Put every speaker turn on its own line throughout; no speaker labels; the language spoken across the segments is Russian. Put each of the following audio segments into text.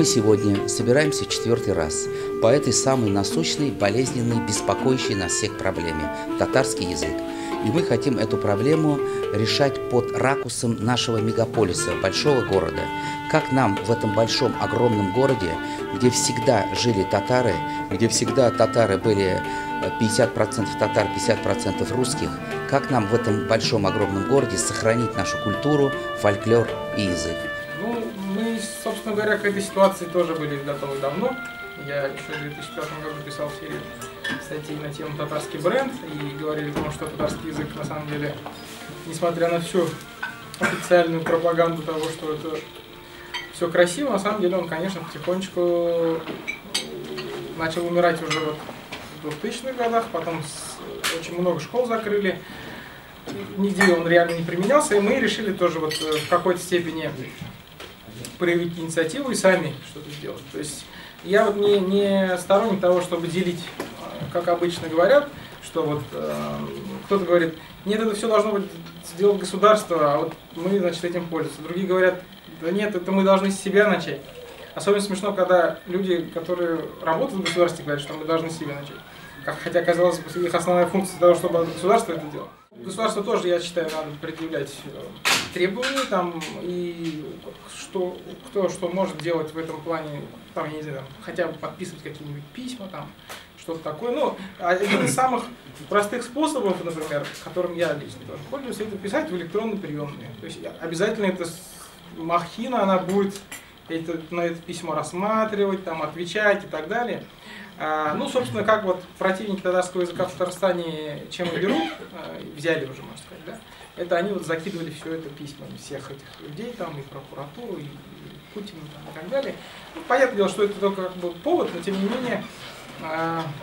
сегодня собираемся в 4-й раз по этой самой насущной, болезненной, беспокоящей нас всех проблеме – татарский язык. И мы хотим эту проблему решать под ракурсом нашего мегаполиса, большого города. Как нам в этом большом, огромном городе, где всегда жили татары, где всегда татары были 50% татар, 50% русских, как нам в этом большом, огромном городе сохранить нашу культуру, фольклор и язык?
Ну, мы, собственно говоря, к этой ситуации тоже были готовы давно. Я еще в 2005 году писал серию статей на тему «Татарский бренд» и говорили о том, что татарский язык, на самом деле, несмотря на всю официальную пропаганду того, что это все красиво, на самом деле он, конечно, потихонечку начал умирать уже вот в 2000-х годах, потом очень много школ закрыли, нигде он реально не применялся, и мы решили тоже вот в какой-то степени проявить инициативу и сами что-то сделать. То есть я вот не сторонник того, чтобы делить, как обычно говорят, что вот кто-то говорит, нет, это все должно быть сделать государство, а вот мы, значит, этим пользуемся. Другие говорят, да нет, это мы должны с себя начать. Особенно смешно, когда люди, которые работают в государстве, говорят, что мы должны с себя начать. Хотя, казалось бы, их основная функция того, чтобы государство это делало. Государству тоже, я считаю, надо предъявлять требования, там, и кто что может делать в этом плане, там, я не знаю, хотя бы подписывать какие-нибудь письма, там, что-то такое. Ну, один из самых простых способов, например, которым я лично тоже пользуюсь, это писать в электронные приемные. То есть обязательно эта махина, она будет на это письмо рассматривать, там, отвечать и так далее. Ну, собственно, как вот противники татарского языка в Татарстане чем и берут, взяли уже, можно сказать, да, это они вот закидывали все это письмами всех этих людей, там, и прокуратуру, и Путину, там, и так далее. Ну, понятное дело, что это только как бы повод, но тем не менее,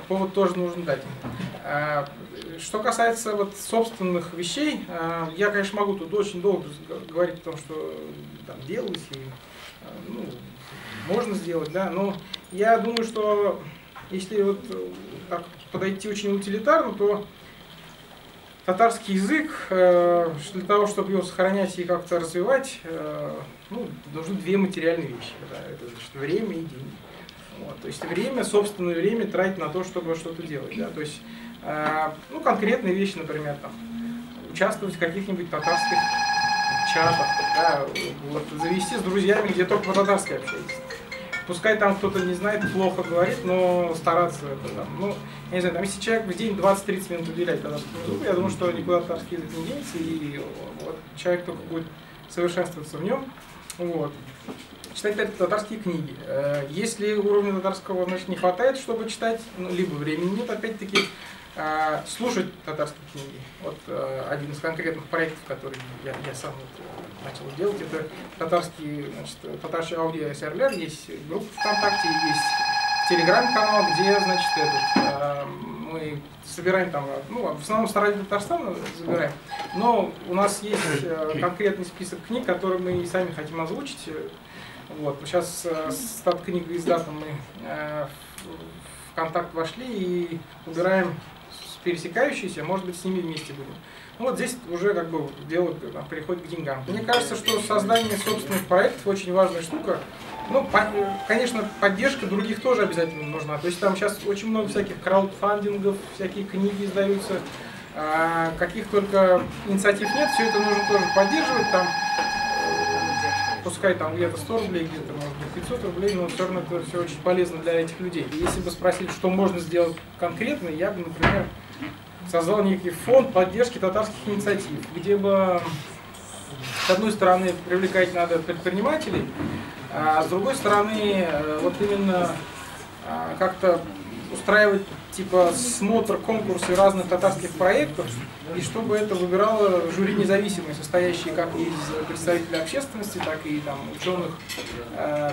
повод тоже нужно дать им. Что касается вот собственных вещей, я, конечно, могу тут очень долго говорить о том, что там делалось, и ну, можно сделать, да, но я думаю, что если вот так подойти очень утилитарно, то татарский язык, для того, чтобы его сохранять и как-то развивать, ну, нужны две материальные вещи. Да? Это значит, время и деньги. Вот. То есть время, собственное время тратить на то, чтобы что-то делать. Да? То есть, ну, конкретные вещи, например, там, участвовать в каких-нибудь татарских чатах, да? Вот, завести с друзьями, где только по-татарски общаетесь. Пускай там кто-то не знает, плохо говорит, но стараться это там. Ну, я не знаю, там, если человек в день 20-30 минут уделяет татарскому языку, я думаю, что никуда татарский язык не денется, и вот, человек только будет совершенствоваться в нем. Вот. Читать татарские книги. Если уровня татарского, значит, не хватает, чтобы читать, ну, либо времени нет, опять-таки, слушать татарские книги. Вот один из конкретных проектов, который я сам вот начал делать, это татарский, значит, татарский аудио СРЛ, есть группа ВКонтакте, есть телеграм-канал, где, значит, мы собираем там, ну, в основном с радио Татарстана забираем, но у нас есть конкретный список книг, которые мы и сами хотим озвучить. Вот. Сейчас с книгой издатом мы в контакт вошли и убираем пересекающиеся, может быть, с ними вместе будем. Ну, вот здесь уже как бы дело переходит к деньгам. Мне кажется, что создание собственных проектов очень важная штука. Ну, конечно, поддержка других тоже обязательно нужна. То есть там сейчас очень много всяких краудфандингов, всякие книги издаются, каких только инициатив нет, все это нужно тоже поддерживать. Там, пускай там где-то 100 рублей, где-то, может быть, 500 рублей, но все равно это все очень полезно для этих людей. И если бы спросить, что можно сделать конкретно, я бы, например, создал некий фонд поддержки татарских инициатив, где бы, с одной стороны, привлекать надо предпринимателей, а с другой стороны, вот именно как-то устраивать типа смотр, конкурсы разных татарских проектов, и чтобы это выбирало жюри независимое, состоящее как из представителей общественности, так и там ученых,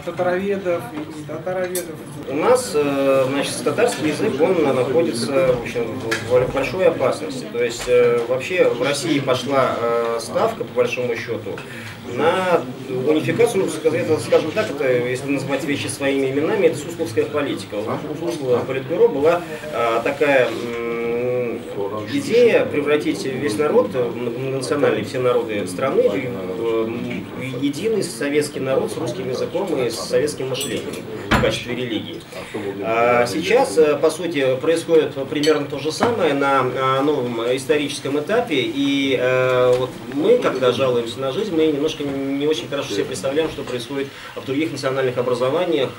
татароведов и не татароведов.
У нас, значит, татарский язык, он находится в общем, в большой опасности. То есть вообще в России пошла ставка, по большому счету, на унификацию, ну, скажем так, это, если называть вещи своими именами, это сусловская политика. У Суслова политбюро была такая идея превратить весь народ, многонациональный, все народы страны, в единый советский народ с русским языком и с советским мышлением в качестве религии. Сейчас, по сути, происходит примерно то же самое на новом историческом этапе, и вот мы, когда жалуемся на жизнь, мы немножко не очень хорошо себе представляем, что происходит в других национальных образованиях,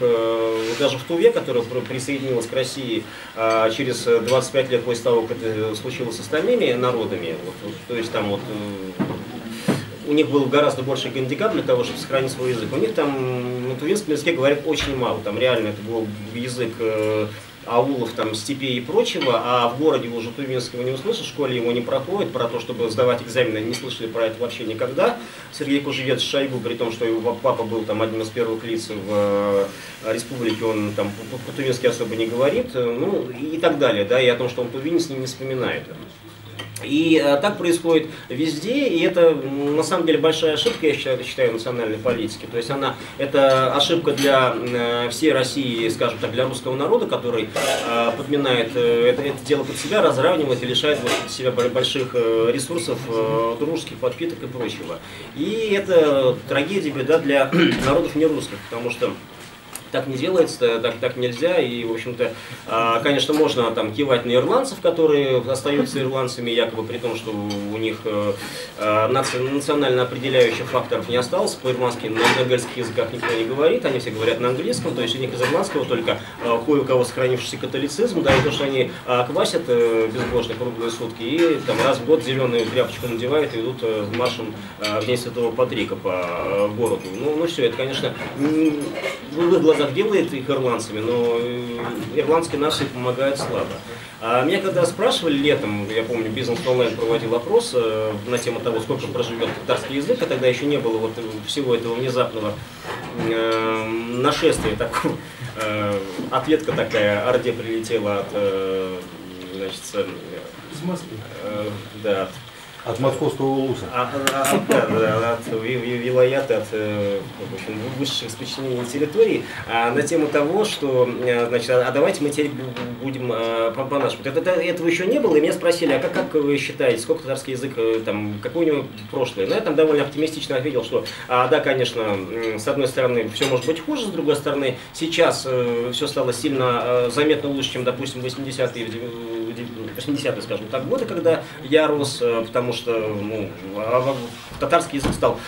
даже в Туве, которая присоединилась к России через 25 лет после того, как это случилось с остальными народами, то есть там вот у них был гораздо больше гандикап для того, чтобы сохранить свой язык. У них там на тувинском языке говорят очень мало, там реально это был язык аулов, там, степей и прочего, а в городе уже тувинского не услышишь, в школе его не проходит, про то, чтобы сдавать экзамены, не слышали про это вообще никогда. Сергей Кужевец Шойгу, при том, что его папа был там одним из первых лиц в республике, он там по-тувински особо не говорит, ну и так далее, да, и о том, что он тувинец, не вспоминает. И так происходит везде, и это на самом деле большая ошибка, я считаю, национальной политики. То есть это ошибка для всей России, скажем так, для русского народа, который подминает это дело под себя, разравнивает и лишает себя больших ресурсов, дружеских подпиток и прочего. И это трагедия, беда для народов нерусских, потому что так не делается, так нельзя, и, в общем-то, конечно, можно там кивать на ирландцев, которые остаются ирландцами, якобы при том, что у них национально определяющих факторов не осталось, по-ирландски на гальских языках никто не говорит, они все говорят на английском, то есть у них из ирландского только кое у кого сохранившийся католицизм, да, и то, что они квасят безбожно круглые сутки, и там раз в год зеленую тряпочку надевают и идут маршем в День Святого Патрика по городу. Ну все, это, конечно, в их глазах делает их ирландцами, но ирландской нации помогает слабо. Меня когда спрашивали летом, я помню, Бизнес Онлайн проводил опрос на тему того, сколько проживет татарский язык, а тогда еще не было вот всего этого внезапного нашествия, такого, ответка такая, Орде прилетела от, значит,
из Москвы.
Да,
от московского улуса.
От вилаята, от в общем, высших сочинений территории, на тему того, что, значит, а давайте мы теперь будем по-нашему. Этого еще не было, и меня спросили, а как вы считаете, сколько татарский язык, там, какое у него прошлое? Ну, я там довольно оптимистично ответил, что, да, конечно, с одной стороны, все может быть хуже, с другой стороны, сейчас все стало сильно заметно лучше, чем, допустим, 80-е, 80-е, скажем так, годы, когда я рос, потому что татарский язык стал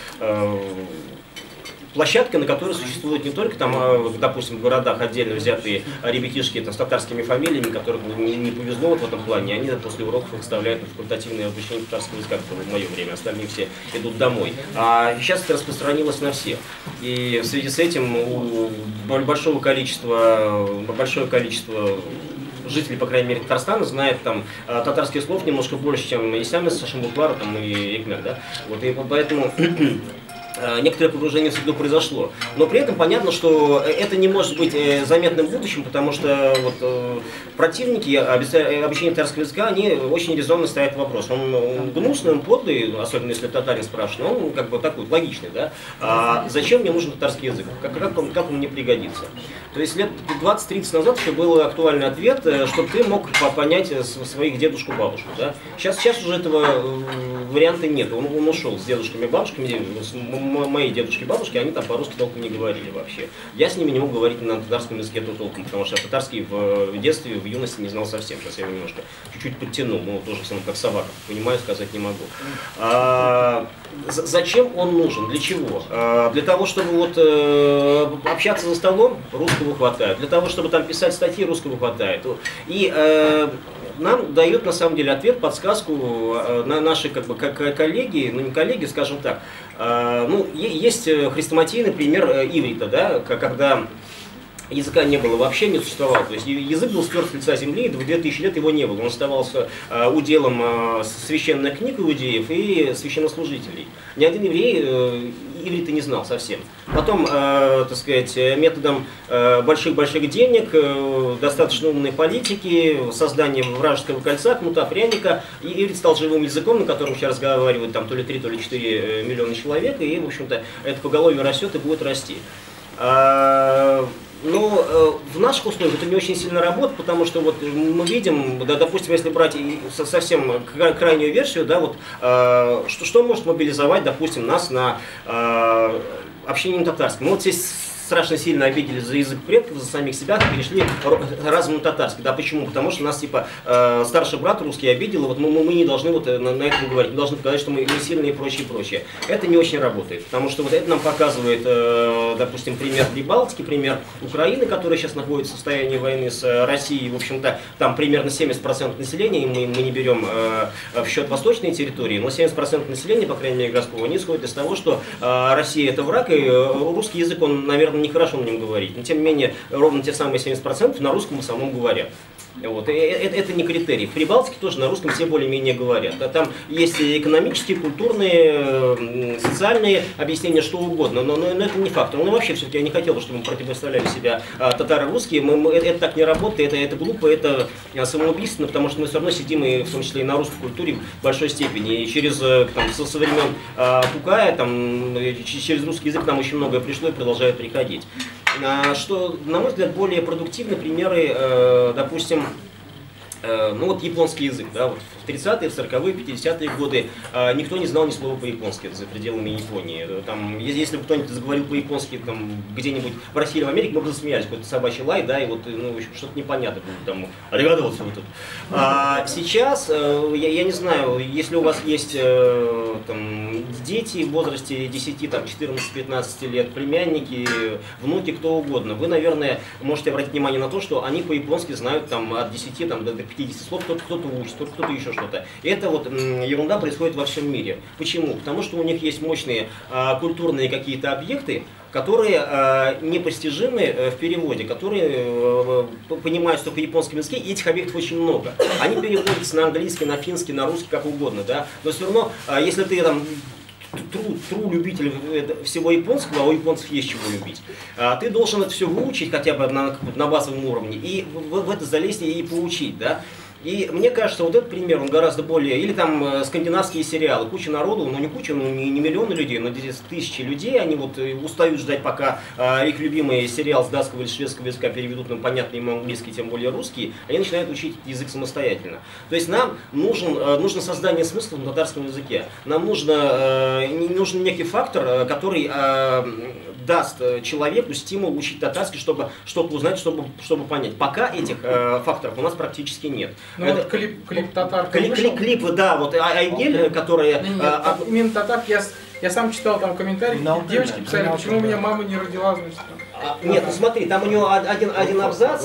площадкой, на которой существуют не только там, допустим, в городах отдельно взятые ребятишки там, с татарскими фамилиями, которым не повезло вот в этом плане, они после уроков их вставляют на факультативное обучение татарского языка, как в мое время, остальные все идут домой. А сейчас это распространилось на всех. И в связи с этим большое количество жители, по крайней мере, Татарстана знают там татарских слов немножко больше, чем и Исямес, Шашимбуклара там, и Экмек, да? Вот, и поэтому некоторое погружение в среду произошло. Но при этом понятно, что это не может быть заметным в будущем, потому что вот, противники обучения татарского языка, они очень резонно ставят вопрос. Он гнусный, он подлый, особенно если татарин спрашивает, но он как бы такой логичный, да? А зачем мне нужен татарский язык? Как он мне пригодится? То есть лет 20-30 назад еще был актуальный ответ, чтобы ты мог понять своих дедушку-бабушку. Да? Сейчас уже этого варианта нет. Он ушел с дедушками и бабушками. Мои дедушки и бабушки, они там по-русски толком не говорили вообще. Я с ними не мог говорить на татарском языке толком, потому что я татарский в детстве, в юности не знал совсем. Сейчас я его немножко чуть-чуть подтянул, но тоже самое как собака. Понимаю, сказать не могу. Зачем он нужен? Для чего? Для того, чтобы вот общаться за столом, русского хватает. Для того, чтобы там писать статьи, русского хватает. И нам дают на самом деле ответ, подсказку на наши как бы коллеги, ну не коллеги, скажем так. Ну, есть хрестоматийный пример иврита, да, когда языка не было вообще, не существовало. То есть язык был стерт с лица земли, и 2000 лет его не было. Он оставался уделом священных книг иудеев и священнослужителей. Ни один еврей иврита не знал совсем. Потом, так сказать, методом больших-больших денег, достаточно умной политики, создания вражеского кольца, кнута, пряника, и иврит стал живым языком, на котором сейчас разговаривают там, то ли 3, то ли 4 миллиона человек, и, в общем-то, это поголовье растет и будет расти. Но в наших условиях это не очень сильно работает, потому что вот мы видим, да, допустим, если брать совсем крайнюю версию, да, вот, что может мобилизовать, допустим, нас на общение на татарском. Мы вот здесь страшно сильно обиделись за язык предков, за самих себя, перешли разом на татарский. Да, почему? Потому что нас, типа, старший брат русский обидел, и вот мы не должны вот на этом говорить, мы должны сказать, что мы сильные и прочее, и прочее. Это не очень работает, потому что вот это нам показывает, допустим, пример Прибалтики, пример Украины, которая сейчас находится в состоянии войны с Россией, в общем-то, там примерно 70% населения, и мы не берем в счет восточные территории, но 70% населения, по крайней мере, городского, они исходят из того, что Россия это враг, и русский язык, он, наверное, нехорошо на нем говорить, но тем не менее ровно те самые 70% на русском в основном говорят. Вот. Это не критерий. В Прибалтике тоже на русском все более-менее говорят. Там есть экономические, культурные, социальные объяснения, что угодно, но это не факт. Ну вообще все-таки я не хотел, чтобы мы противоставляли себя татаро-русские. Это так не работает, это глупо, это самоубийственно, потому что мы все равно сидим, и в том числе и на русской культуре в большой степени. И через, там, со времен Тукая, там, через русский язык нам очень многое пришло и продолжает приходить. Что, на мой взгляд, более продуктивны примеры, допустим, ну вот японский язык, да, вот в 30-е, в 40-е, 50-е годы никто не знал ни слова по-японски за пределами Японии. Там, если бы кто-нибудь заговорил по-японски там где-нибудь в России или в Америке, мы бы засмеялись, какой-то собачий лай, да, и вот, ну, что-то непонятно было, там, аригадосы вот тут. Сейчас, я не знаю, если у вас есть там, дети в возрасте 10, там, 14-15 лет, племянники, внуки, кто угодно, вы, наверное, можете обратить внимание на то, что они по-японски знают там, от 10 там, до 50 слов, кто-то учит, кто-то еще что-то. Это вот ерунда происходит во всем мире. Почему? Потому что у них есть мощные культурные какие-то объекты, которые непостижимы в переводе, которые понимают только японском языке, и этих объектов очень много. Они переводятся на английский, на финский, на русский, как угодно, да? Но все равно, если ты там true любитель всего японского, а у японцев есть чего любить, ты должен это все выучить хотя бы на базовом уровне и в это залезть и поучить, да? И мне кажется, вот этот пример, он гораздо более... Или там скандинавские сериалы, куча народу, ну не куча, ну не миллионы людей, но здесь тысячи людей, они вот устают ждать, пока их любимый сериал с датского или шведского языка переведут на понятный им английский, тем более русский, они начинают учить язык самостоятельно. То есть нам нужно создание смысла на татарском языке. Нам нужен некий фактор, который даст человеку стимул учить татарский, чтобы что-то узнать, чтобы понять. Пока этих факторов у нас практически нет.
Ну это... вот клип татар.
Клипы, да, вот Айгель, которые...
Именно татар, я сам читал там комментарии, девочки писали, почему у меня мама не родила, значит.
Нет, ну смотри, там у него один абзац,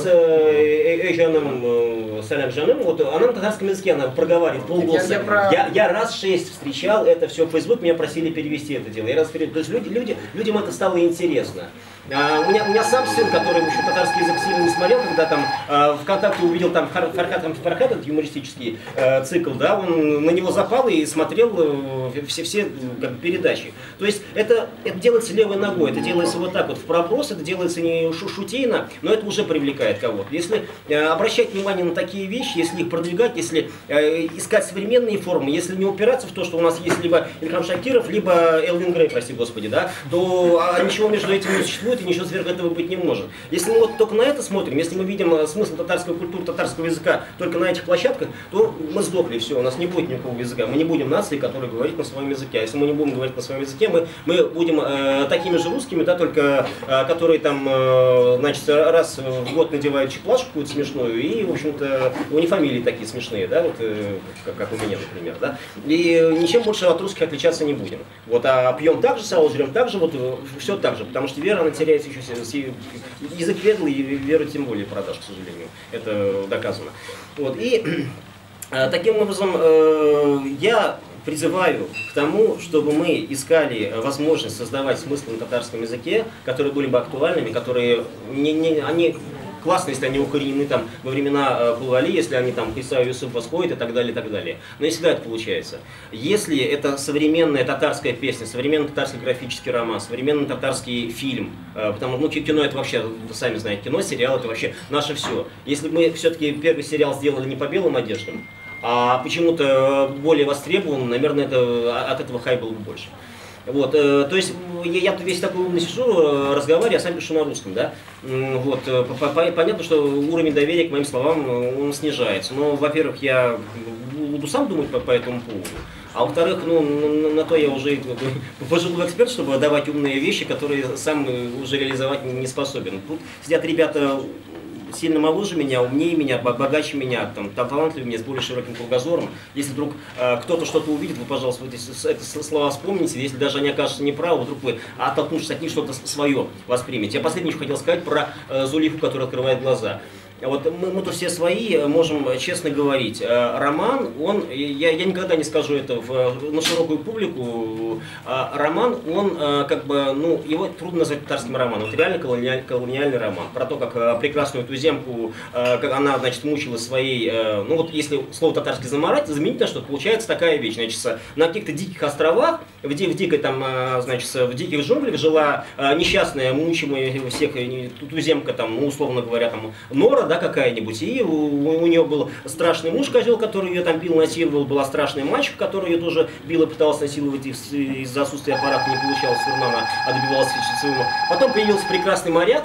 Салям Жаным, вот она на татарском языке, она проговаривает полголоса. Я раз 6 встречал это все в Facebook, меня просили перевести это дело. То есть людям это стало интересно. У меня сам сын, который еще татарский язык сильно не смотрел, когда там ВКонтакте увидел там Фархат, этот юмористический цикл, да, он на него запал и смотрел все как бы, передачи. То есть это делается левой ногой, это делается вот так вот в проброс, это делается не шутейно, но это уже привлекает кого-то. Если обращать внимание на такие вещи, если их продвигать, если искать современные формы, если не упираться в то, что у нас есть либо Ильхам Шакиров, либо Элвин Грей, прости господи, да, то ничего между этим не существует и ничего сверх этого быть не может. Если мы вот только на это смотрим, если мы видим смысл татарской культуры, татарского языка только на этих площадках, то мы сдохли, все, у нас не будет никакого языка. Мы не будем нацией, которая говорит на своем языке. А если мы не будем говорить на своем языке, мы будем такими же русскими, да, только которые там, значит, раз в год надевают чеплашку какую-то смешную, и, в общем-то, у них фамилии такие смешные, да, вот, как у меня, например, да, и ничем больше от русских отличаться не будем. Вот, а пьем так же, сало жрем так же, вот, все так же, потому что вера, она теряется еще, язык ведал, и веру тем более продаж, к сожалению, это доказано. Вот, и таким образом я призываю к тому, чтобы мы искали возможность создавать смысл на татарском языке, которые были бы актуальными, которые они классно, если они укоренены там во времена Булали, если они там Исаию Юсуф восходят и так далее, и так далее. Но не всегда это получается. Если это современная татарская песня, современный татарский графический роман, современный татарский фильм, потому что кино это вообще, вы сами знаете, кино, сериал это вообще наше все. Если бы мы все-таки первый сериал сделали не по белым одеждам, а почему-то более востребован, наверное, от этого хайп был бы больше. Вот, то есть я тут весь такой умный сижу, разговариваю, я сам пишу на русском, да. Вот, понятно, что уровень доверия к моим словам он снижается. Но, во-первых, я буду сам думать по этому поводу. А во-вторых, на то я уже пожилой эксперт, чтобы давать умные вещи, которые сам уже реализовать не способен. Тут сидят ребята сильно моложе меня, умнее меня, богаче меня, там талантливее меня, с более широким кругозором. Если вдруг кто-то что-то увидит, вы, пожалуйста, эти слова вспомните. Если даже они окажутся неправы, вдруг вы, оттолкнувшись от них, что-то свое воспримете. Я последнее еще хотел сказать про Зулейху, которая открывает глаза. Вот мы-то все свои, можем честно говорить. Роман, я никогда не скажу это на широкую публику, роман, он как бы, его трудно назвать татарским романом. Вот реально колониальный роман. Про то, как прекрасную туземку, как она, значит, мучила своей, вот если слово татарский заменить на что-то, получается такая вещь. Значит, на каких-то диких островах, в дикой там, значит, в диких джунглях жила несчастная, мучимая всех туземка, там, условно говоря, там, Нора, да, какая-нибудь, и у нее был страшный муж-козел, который ее там бил, насиловал, была страшная мачеха, которая ее тоже била, пыталась насиловать, из-за отсутствия аппарата не получалось, все равно она отбивалась своему. Потом появился прекрасный моряк,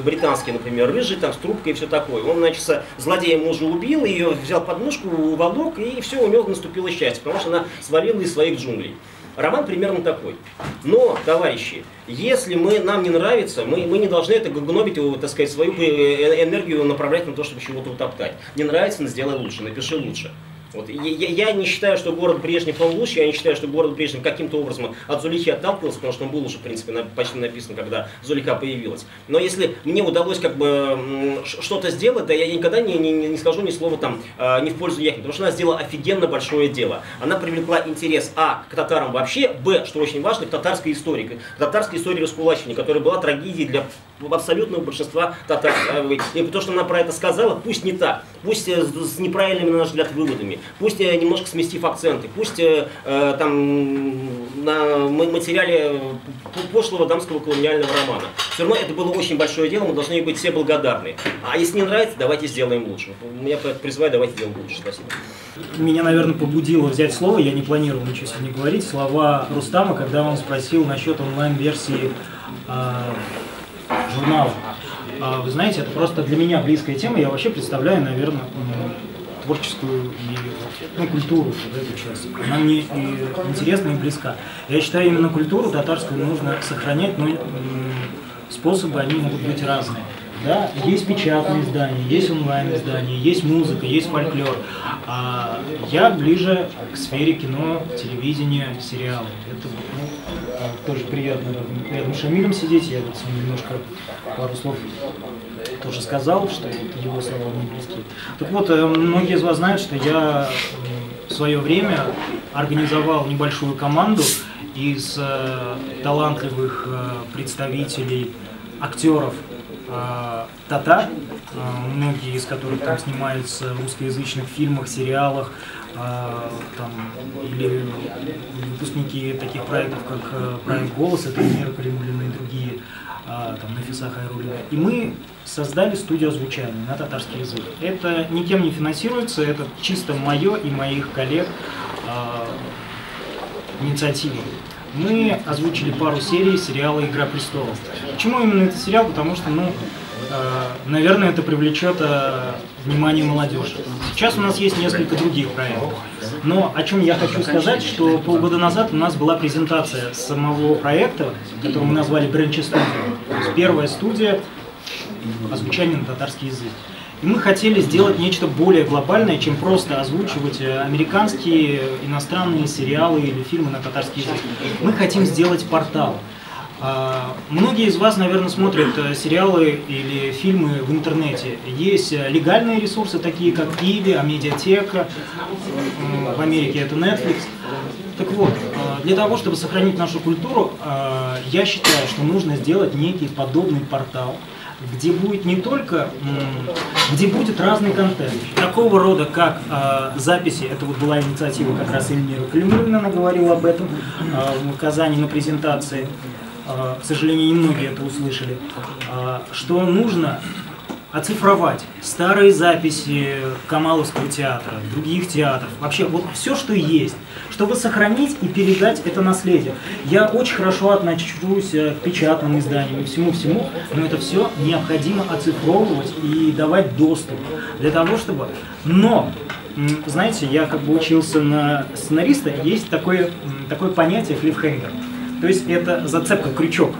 британский, например, рыжий, там, с трубкой и все такое. Он, значит, злодея мужа убил, ее взял под мушку, уволок, и все, у него наступило счастье, потому что она свалила из своих джунглей. Роман примерно такой. Но, товарищи, если нам не нравится, мы не должны это гнобить, так сказать, свою энергию направлять на то, чтобы чего-то утоптать. Не нравится, сделай лучше, напиши лучше. Вот. Я не считаю, что город Брежнев он лучше, я не считаю, что город Брежнев каким-то образом от Зулейхи отталкивался, потому что он был уже, в принципе, почти написан, когда Зулейха появилась. Но если мне удалось как бы что-то сделать, да, я никогда не скажу ни слова там не в пользу Яхи, потому что она сделала офигенно большое дело. Она привлекла интерес к татарам вообще, б, что очень важно, к татарской истории раскулачивания, которая была трагедией для абсолютного большинства татар. И то, что она про это сказала, пусть не так, пусть с неправильными, на наш взгляд, выводами, пусть немножко сместив акценты, пусть там на материале пошлого дамского колониального романа. Все равно это было очень большое дело, мы должны ей быть все благодарны. А если не нравится, давайте сделаем лучше. Я призываю, давайте сделаем лучше. Спасибо.
Меня, наверное, побудило взять слово, я не планировал ничего сегодня говорить, слова Рустама, когда он спросил насчет онлайн-версии журнала. Вы знаете, это просто для меня близкая тема, я вообще представляю, наверное, творческую и культуру в этой части. Она мне интересна и близка. Я считаю, именно культуру татарскую нужно сохранять, но способы они могут быть разные. Да, есть печатные издания, есть онлайн-издания, есть музыка, есть фольклор. А я ближе к сфере кино, телевидения, сериалов. Это тоже приятно рядом с Шамилем сидеть. Я вот с ним немножко пару слов тоже сказал, что его слова мне близки. Так вот, многие из вас знают, что я в свое время организовал небольшую команду из талантливых представителей, актеров татар, многие из которых там снимаются в русскоязычных фильмах, сериалах, там, или выпускники таких проектов, как проект «Голос», это Эльмира Калимуллина и другие, там, Нафиса Хайруллина. И мы создали студию озвучания на татарский язык. Это никем не финансируется, это чисто мое и моих коллег инициатива. Мы озвучили пару серий сериала «Игра престолов». Почему именно этот сериал? Потому что, наверное, это привлечет внимание молодежи. Сейчас у нас есть несколько других проектов. Но о чем я хочу сказать, что полгода назад у нас была презентация самого проекта, который мы назвали Бренчи Студия. То есть первая студия озвучания на татарский язык. И мы хотели сделать нечто более глобальное, чем просто озвучивать американские, иностранные сериалы или фильмы на татарский язык. Мы хотим сделать портал. Многие из вас, наверное, смотрят сериалы или фильмы в интернете. Есть легальные ресурсы, такие как Иви, Амедиатека, в Америке это Netflix. Так вот, для того, чтобы сохранить нашу культуру, я считаю, что нужно сделать некий подобный портал, где будет не только, где будет разный контент, такого рода, как записи, это вот была инициатива как раз Эльмира Калимуллина, она говорила об этом в Казани на презентации, к сожалению, немногие это услышали, что нужно оцифровать старые записи Камаловского театра, других театров, вообще вот все, что есть, чтобы сохранить и передать это наследие. Я очень хорошо отношусь к печатным изданиям и всему-всему, но это все необходимо оцифровывать и давать доступ для того, чтобы... Но, знаете, я как бы учился на сценариста, есть такое понятие клиффхенгер, то есть это зацепка, крючок.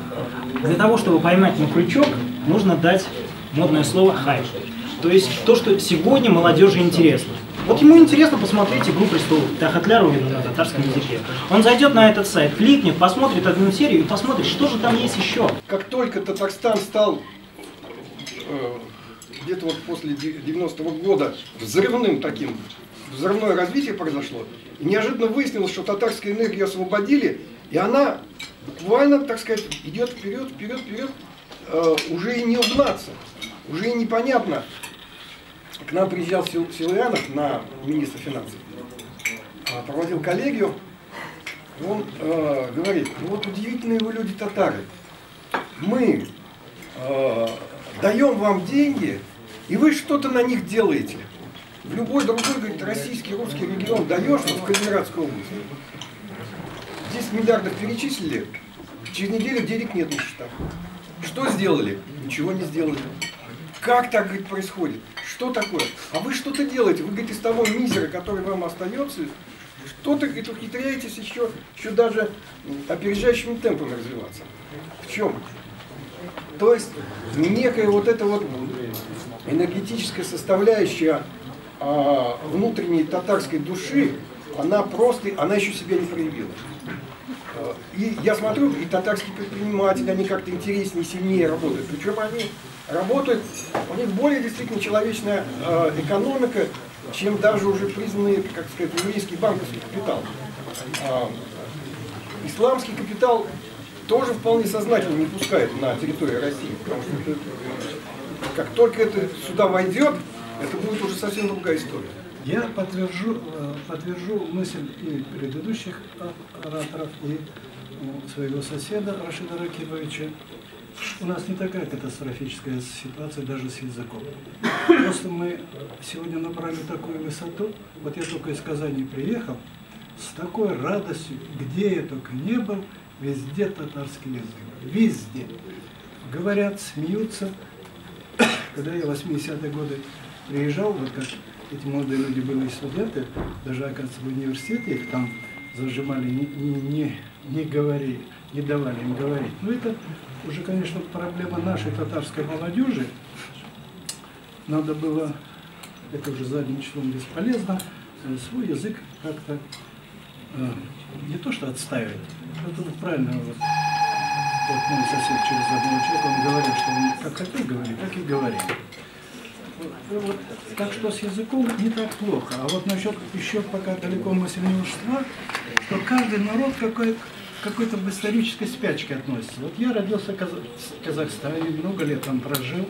Для того, чтобы поймать на крючок, нужно дать модное слово хайп. То есть то, что сегодня молодежи интересно. Вот ему интересно посмотреть «Игру престолов» Тахатлярова на татарском языке. Он зайдет на этот сайт, кликнет, посмотрит одну серию и посмотрит, что же там есть еще.
Как только Татарстан стал где-то вот после 90-го года взрывное развитие произошло, и неожиданно выяснилось, что татарскую энергию освободили, и она буквально, так сказать, идет вперед, уже и не угнаться, уже и непонятно. К нам приезжал Силуянов, министр финансов, проводил коллегию, он говорит: ну вот удивительные вы люди татары, мы даем вам деньги, и вы что-то на них делаете. В любой другой, говорит, российский, русский регион даешь, вот в Калининградской области, 10 миллиардов перечислили, через неделю денег нет на счетах. Что сделали? Ничего не сделали. Как так, говорит, происходит? Что такое? А вы что-то делаете? Вы, говорит, из того мизера, который вам остается, что-то ухитряетесь еще даже опережающими темпами развиваться. В чем? То есть некая вот эта вот энергетическая составляющая внутренней татарской души, она еще себя не проявила. И я смотрю, и татарские предприниматели, они как-то интереснее, сильнее работают. Причем они работают, у них более действительно человечная экономика, чем даже уже признанный, как сказать, еврейский банковский капитал. Исламский капитал тоже вполне сознательно не пускает на территорию России, потому что как только это сюда войдет, это будет уже совсем другая история.
Я подтвержу мысль и предыдущих ораторов, и своего соседа Рашида Ракибовича. У нас не такая катастрофическая ситуация даже с языком. Просто мы сегодня набрали такую высоту. Вот я только из Казани приехал, с такой радостью, где я только не был, везде татарский язык. Везде. Говорят, смеются. Когда я в 80-е годы приезжал, вот как эти молодые люди были студенты, даже, оказывается, в университете их там зажимали, не говорили, не давали им говорить. Но это уже, конечно, проблема нашей татарской молодежи. Надо было, это уже задним числом бесполезно, свой язык как-то не то что отстаивать, это вот правильно, вот мой сосед через одного человека, он говорил, что он как хотел говорить, так и говорил. Вот, так что с языком не так плохо. А вот насчет еще пока далеко мысль не ушла, что каждый народ какой-то в исторической спячке относится. Вот я родился в Казахстане, много лет там прожил.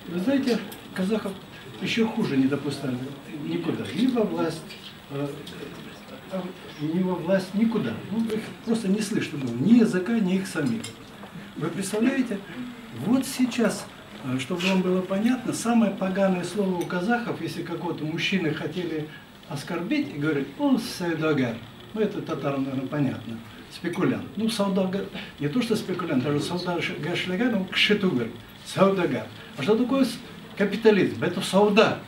Вы знаете, казахов еще хуже не допускали никуда. Ни во власть, никуда. Ну, их просто не слышно было. Ни языка, ни их самих. Вы представляете, вот сейчас... Чтобы вам было понятно, самое поганое слово у казахов, если какого-то мужчины хотели оскорбить и говорить: «О, саудагар». Ну, это татарам, наверное, понятно. Спекулянт. Ну, саудагар, не то что спекулянт, даже саудагар, но кшетугар. Саудагар. А что такое капитализм? Это сауда.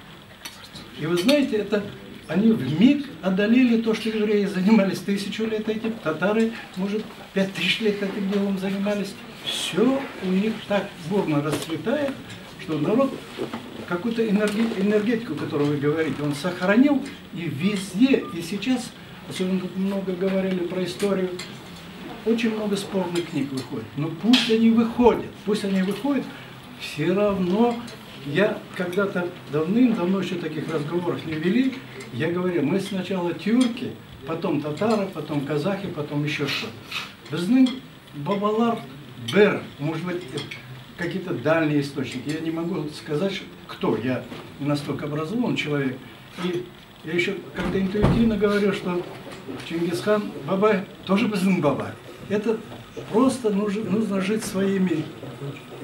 И вы знаете, это они вмиг одолели то, что евреи занимались 1000 лет этим, татары, может, 5000 лет этим делом занимались. Все у них так бурно расцветает, что народ какую-то энергетику, которую вы говорите, он сохранил, и везде, и сейчас, особенно тут много говорили про историю, очень много спорных книг выходит. Но пусть они выходят, все равно, я когда-то давным-давно еще таких разговоров не вели, я говорю, мы сначала тюрки, потом татары, потом казахи, потом еще что-то. Безнын бабалар бер, может быть, какие-то дальние источники. Я не могу сказать, кто. Я не настолько образован человек. И я еще как-то интуитивно говорю, что Чингисхан Бабай тоже безнын Бабай. Это Просто нужно жить своими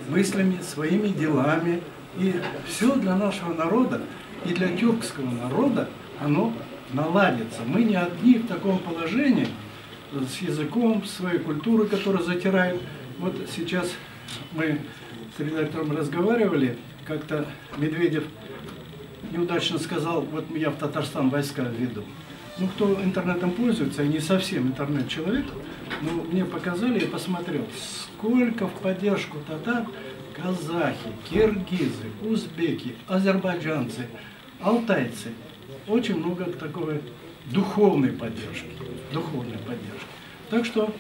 мыслями, своими делами. И все для нашего народа и для тюркского народа оно наладится. Мы не одни в таком положении с языком, своей культурой, которую затирают. Вот сейчас мы с редактором разговаривали, как-то Медведев неудачно сказал, вот я в Татарстан войска веду. Ну, кто интернетом пользуется, я не совсем интернет-человек, но мне показали, я посмотрел, сколько в поддержку татар казахи, киргизы, узбеки, азербайджанцы, алтайцы. Очень много такой духовной поддержки. Так что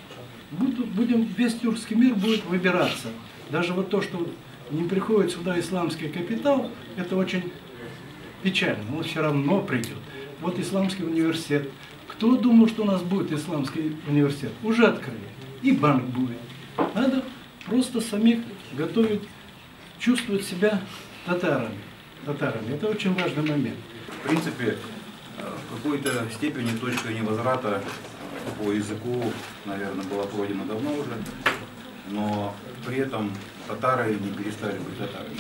весь тюркский мир будет выбираться. Даже вот то, что не приходит сюда исламский капитал, это очень печально, он все равно придет. Вот исламский университет. Кто думал, что у нас будет исламский университет? Уже открыли. И банк будет. Надо просто самих готовить, чувствовать себя татарами. Это очень важный момент.
В принципе, в какой-то степени точка невозврата по языку, наверное, была пройдена давно уже, но при этом татары не перестали быть татарами.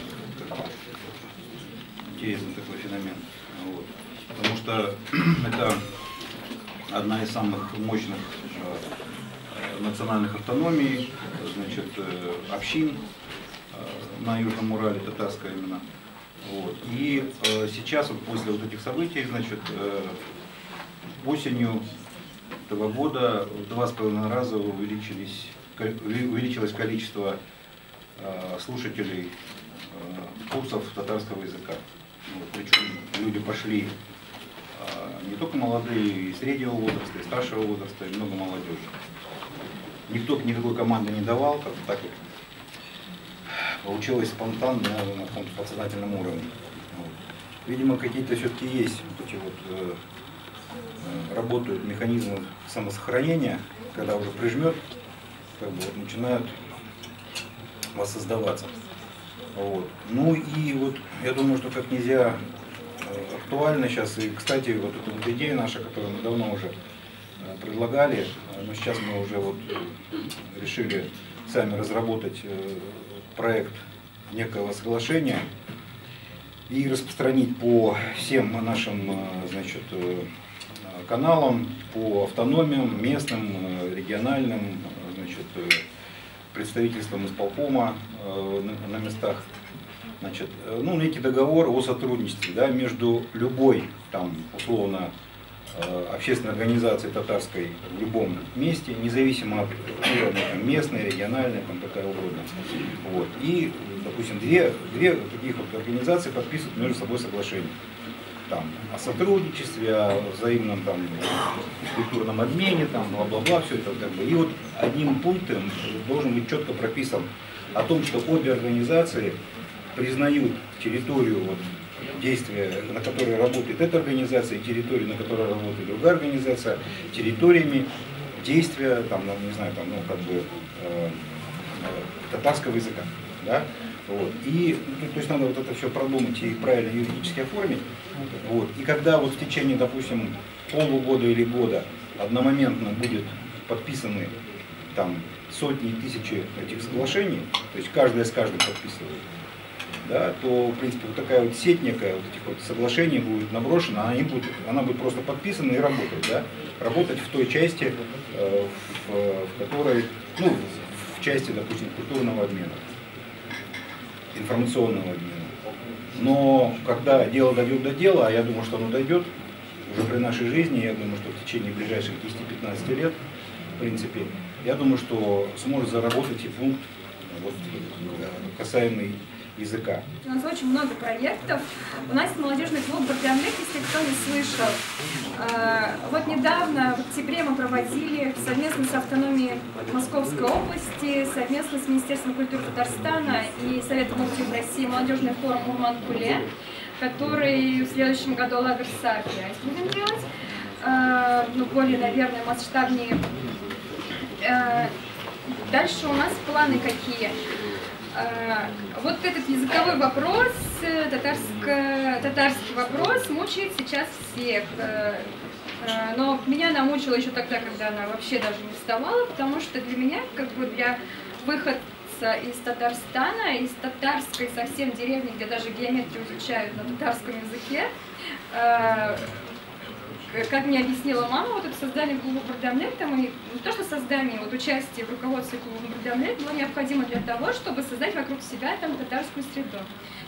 Интересный такой феномен. Вот. Потому что это одна из самых мощных национальных автономий, значит, общин на Южном Урале, татарская именно. Вот. И сейчас, вот после вот этих событий, значит, осенью этого года в 2,5 раза увеличилось количество слушателей курсов татарского языка. Вот. Причем люди пошли не только молодые, и среднего возраста, и старшего возраста, и много молодежи. Никто никакой команды не давал, как-то так вот получилось спонтанно, на каком-то подсознательном уровне. Вот. Видимо, какие-то все-таки есть вот эти вот работают механизмы самосохранения, когда уже прижмет, как бы вот начинают воссоздаваться. Вот. Ну и вот я думаю, что как нельзя актуально сейчас, и, кстати, вот эта вот идея наша, которую мы давно уже предлагали, но сейчас мы уже вот решили сами разработать проект некого соглашения и распространить по всем нашим, значит, каналам, по автономиям, местным, региональным, значит, представительствам исполкома на местах. Значит, ну, некий договор о сотрудничестве, да, между любой, там, условно, общественной организацией татарской в любом месте, независимо от уровня, местной, региональной, там, какая угодно. Вот. И, допустим, две таких вот организации подписывают между собой соглашение. Там, о сотрудничестве, о взаимном там, культурном обмене, там, бла-бла-бла, все это как бы. И вот одним пунктом должен быть четко прописан о том, что обе организации признают территорию вот, действия, на которой работает эта организация, и территорию, на которой работает другая организация, территориями действия, там, не знаю, там, ну, как бы, татарского языка. Да? Вот. И, то есть надо вот это все продумать и правильно юридически оформить. Вот. И когда вот в течение, допустим, полугода или года одномоментно будет подписаны там сотни, тысячи этих соглашений, то есть каждая с каждым подписывает, да, то, в принципе, вот такая вот сеть некая вот этих вот соглашений будет наброшена, она будет просто подписана и работать, да, работать в той части, в которой, ну, в части, допустим, культурного обмена, информационного обмена. Но когда дело дойдет до дела, а я думаю, что оно дойдет уже при нашей жизни, я думаю, что в течение ближайших 10-15 лет, в принципе, я думаю, что сможет заработать и пункт вот, касаемый языка.
У нас очень много проектов. У нас молодежный клуб «Бардамбек», если кто не слышал. Вот недавно, в октябре, мы проводили совместно с автономией Московской области, совместно с Министерством культуры Татарстана и Советом муфтиев России молодежный форум «Урман-Куле», который в следующем году Лагерса опять будем делать. Ну, более, наверное, масштабнее. Дальше у нас планы какие? Вот этот языковой вопрос, татарский вопрос мучает сейчас всех. Но меня она мучила еще тогда, когда она вообще даже не вставала, потому что для меня, как бы для выходца из Татарстана, из татарской совсем деревни, где даже геометрию изучают на татарском языке, как мне объяснила мама, вот это создание клуба Бардамлет, там и не то, что создание, вот участие в руководстве клуба Бардамлет было необходимо для того, чтобы создать вокруг себя там татарскую среду.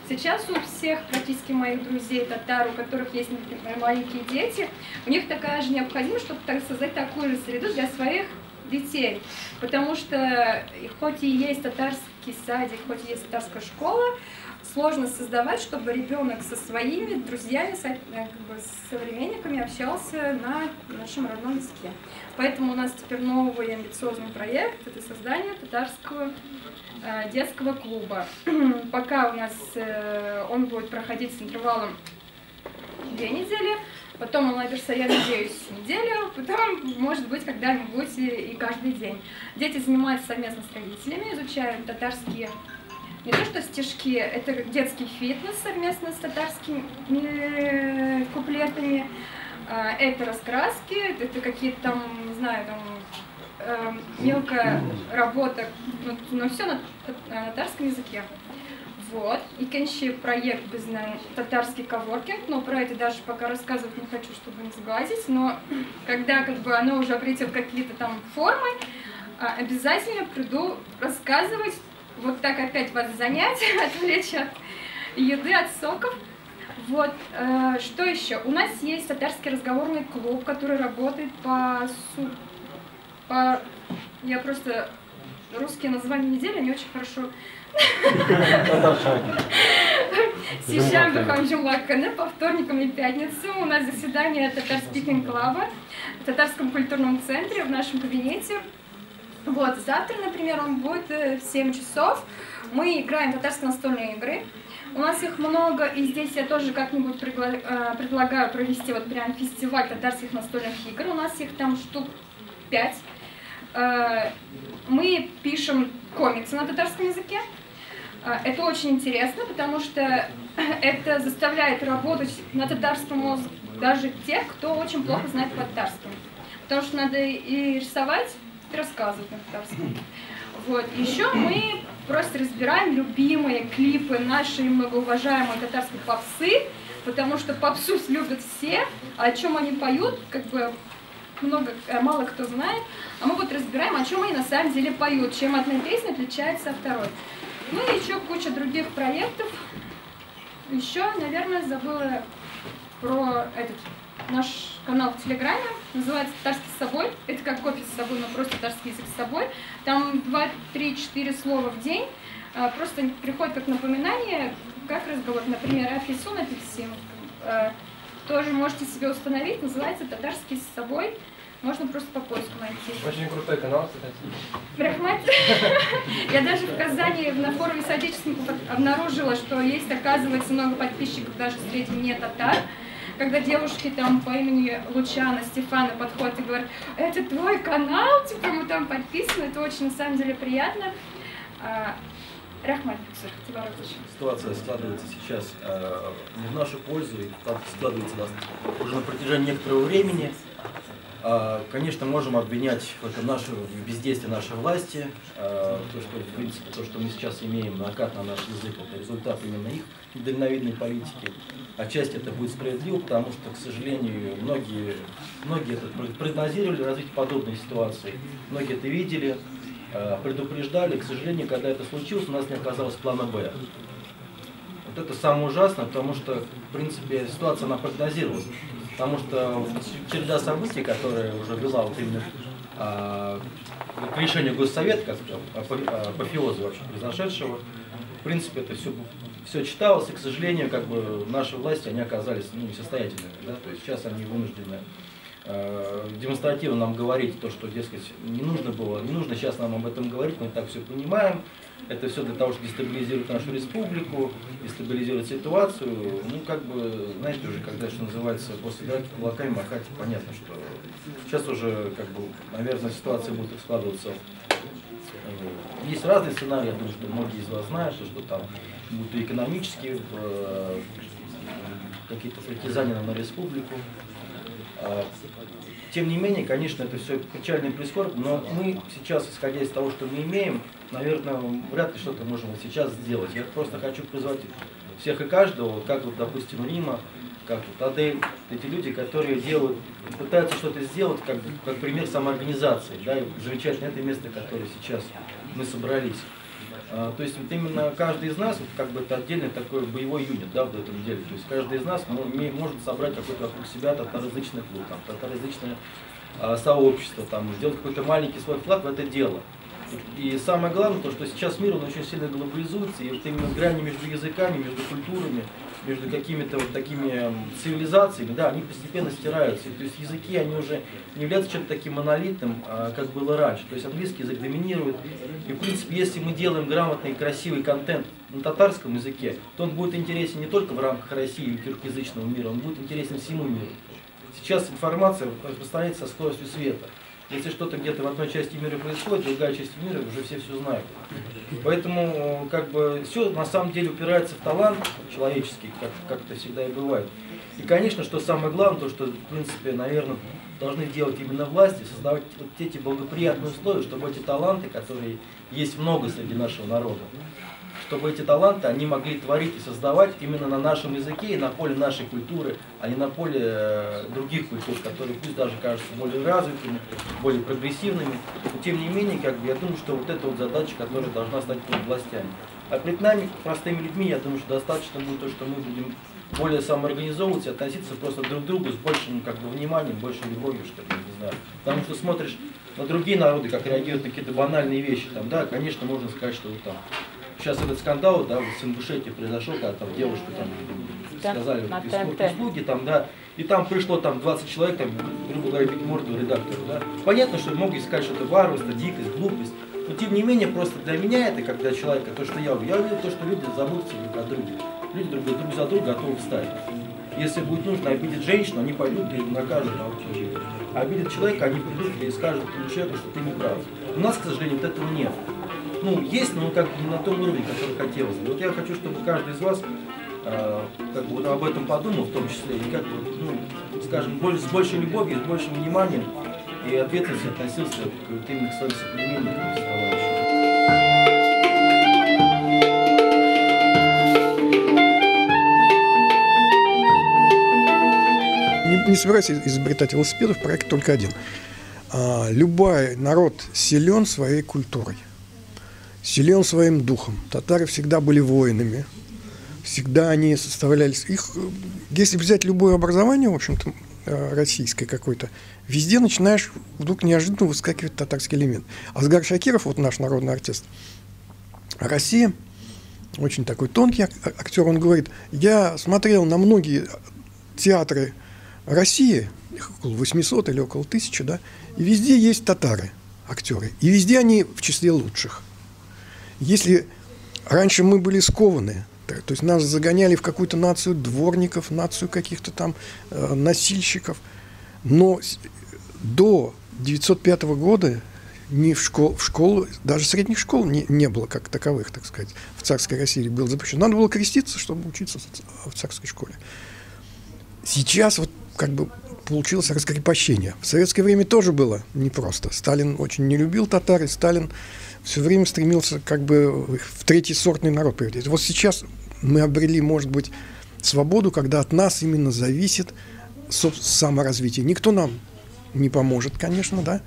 Сейчас у всех практически моих друзей татар, у которых есть, например, маленькие дети, у них такая же необходимость, чтобы создать такую же среду для своих детей. Потому что хоть и есть татарский садик, хоть и есть татарская школа, сложно создавать, чтобы ребенок со своими друзьями, с современниками общался на нашем родном языке. Поэтому у нас теперь новый амбициозный проект – это создание татарского детского клуба. Пока у нас он будет проходить с интервалом 2 недели, потом он наберется, я надеюсь, неделю, потом, может быть, когда-нибудь и каждый день. Дети занимаются совместно с родителями, изучают татарские, не то что стишки, это детский фитнес совместно с татарскими куплетами, это раскраски, это какие-то там, не знаю, там мелкая работа, но все на татарском языке. Вот. И, конечно, проект татарский коворкинг, но про это даже пока рассказывать не хочу, чтобы не сглазить, но когда оно уже обретет какие-то там формы, обязательно приду рассказывать, вот так опять вас занять, отвлечь от еды, от соков. Вот, что еще? У нас есть татарский разговорный клуб, который работает я просто русские названия недели не очень хорошо. По вторникам и пятницам у нас заседание Татар Спикинг Клаба в Татарском культурном центре в нашем кабинете. Вот, завтра, например, он будет в 7 часов. Мы играем татарские настольные игры. У нас их много, и здесь я тоже как-нибудь предлагаю провести вот прям фестиваль татарских настольных игр. У нас их там штук 5. Мы пишем комиксы на татарском языке. Это очень интересно, потому что это заставляет работать на татарском мозг даже тех, кто очень плохо знает по-татарски. Потому что надо и рисовать, и рассказывать на татарском. Вот. Еще мы просто разбираем любимые клипы нашей многоуважаемой татарской попсы, потому что попсу любят все, а о чем они поют, как бы мало кто знает. А мы вот разбираем, о чем они на самом деле поют, чем одна песня отличается от второй. Ну и еще куча других проектов. Еще, наверное, забыла про наш канал в Телеграме. Называется «Татарский с собой». Это как кофе с собой, но просто татарский язык с собой. Там 2, 3, 4 слова в день. Просто приходит как напоминание, как разговор. Например, «Афисун, апельсин». Тоже можете себе установить. Называется «Татарский с собой». Можно просто по поиску найти.
Очень крутой канал, кстати.
Брахмат. Я даже в Казани на форуме соотечественников обнаружила, что есть, оказывается, много подписчиков даже среди не татар. Когда девушки там по имени Лучана, Стефана подходят и говорят: это твой канал, типа мы там подписаны, это очень на самом деле приятно. Рахмат,
ситуация складывается сейчас не в нашу пользу, и складывается уже на протяжении некоторого времени. Конечно, можем обвинять в этом в бездействии нашей власти, в принципе, то, что мы сейчас имеем накат на наш язык, это результат именно их недальновидной политики. Отчасти это будет справедливо, потому что, к сожалению, многие это прогнозировали развитие подобной ситуации, многие это видели, предупреждали. К сожалению, когда это случилось, у нас не оказалось плана «Б». Вот это самое ужасное, потому что, в принципе, ситуация она прогнозировалась. Потому что череда событий, которая уже вела вот именно к решению Госсовета, как апофеоза вообще произошедшего, в принципе, это все читалось, и, к сожалению, как бы наши власти, они оказались несостоятельными. Да? То есть сейчас они вынуждены демонстративно нам говорить то, что, дескать, не нужно сейчас нам об этом говорить, мы так все понимаем. Это все для того, чтобы дестабилизировать нашу республику, дестабилизировать ситуацию. Ну, как бы, знаете, уже когда, что называется, после драки кулаками махать, понятно, что сейчас уже, как бы, наверное, ситуация будет складываться. Есть разные сценарии, я думаю, что многие из вас знают, что там будут и экономические какие-то притязания на республику. Тем не менее, конечно, это все печально и прискорбно, но мы сейчас, исходя из того, что мы имеем, наверное, вряд ли что-то можем вот сейчас сделать. Я просто хочу призвать всех и каждого, вот как вот, допустим, Рима, как вот Адель, эти люди, которые делают, пытаются что-то сделать, как пример самоорганизации, да, и замечательно это место, которое сейчас мы собрались. То есть вот именно каждый из нас, вот, как бы это отдельный такой боевой юнит, да, в этом деле. То есть каждый из нас может собрать какой-то вокруг себя татароязычный клуб, там, татароязычное сообщество, там, сделать какой-то маленький свой вклад в это дело. И самое главное, то, что сейчас мир, он очень сильно глобализуется, и вот именно грани между языками, между культурами, между какими-то вот такими цивилизациями, да, они постепенно стираются. То есть языки, они уже не являются чем-то таким монолитным, как было раньше. То есть английский язык доминирует. И в принципе, если мы делаем грамотный и красивый контент на татарском языке, то он будет интересен не только в рамках России или тюркоязычного мира, он будет интересен всему миру. Сейчас информация распространяется со скоростью света. Если что-то где-то в одной части мира происходит, другая часть мира уже все знают. Поэтому как бы все на самом деле упирается в талант человеческий, как это всегда и бывает. И конечно, что самое главное, то что в принципе, наверное, должны делать именно власти, создавать вот эти благоприятные условия, чтобы эти таланты, которые есть много среди нашего народа, чтобы эти таланты они могли творить и создавать именно на нашем языке и на поле нашей культуры, а не на поле других культур, которые пусть даже кажутся более развитыми, более прогрессивными. Но тем не менее, как бы, я думаю, что вот эта вот задача, которая должна стать перед властями. А перед нами, простыми людьми, я думаю, что достаточно будет то, что мы будем более самоорганизовываться и относиться просто друг к другу с большим как бы, вниманием, большей любовью, что ли, не знаю. Потому что смотришь на другие народы, как реагируют на какие-то банальные вещи, там, да, конечно, можно сказать, что вот там. Сейчас этот скандал, да, в Ингушетии произошел, когда там девушку там сказали услуги, там, да, и там пришло там 20 человек, там, грубо говоря, бить морду редактору, да. Понятно, что могут сказать, что это варварство, дикость, глупость, но тем не менее, просто для меня это, когда человек, то, что я увидел, то, что люди заботятся друг о друге, люди друг за друга готовы встать. Если будет нужно обидеть женщину, они пойдут и накажут на общем. А обидят человека, они придут и скажут человеку, что ты не прав. У нас, к сожалению, вот этого нет. Ну, есть, но как бы не на том уровне, который хотелось бы. Вот я хочу, чтобы каждый из вас как бы об этом подумал, в том числе, и как бы, ну, скажем, с большей любовью, с большим вниманием и ответственностью относился именно к своим соплеменникам, товарищам.
Не собираюсь изобретать велосипедов, проект только один. Любой народ силен своей культурой, силен своим духом. Татары всегда были воинами, всегда они составляли их. Если взять любое образование, в общем-то, российское какое-то, везде начинаешь вдруг неожиданно выскакивать татарский элемент. Асгар Шакиров, вот наш народный артист России, очень такой тонкий актер, он говорит: я смотрел на многие театры России, их около 800 или около 1000, да, и везде есть татары, актеры, и везде они в числе лучших. Если раньше мы были скованы, то есть нас загоняли в какую-то нацию дворников, нацию каких-то там носильщиков, но до 905 года ни в школу, даже средних школ не было как таковых, так сказать, в царской России было запрещено. Надо было креститься, чтобы учиться в царской школе. Сейчас вот как бы получилось раскрепощение. В советское время тоже было непросто. Сталин очень не любил татар, и Сталин все время стремился как бы в третьесортный народ превратить. Вот сейчас мы обрели, может быть, свободу, когда от нас именно зависит саморазвитие. Никто нам не поможет, конечно, да.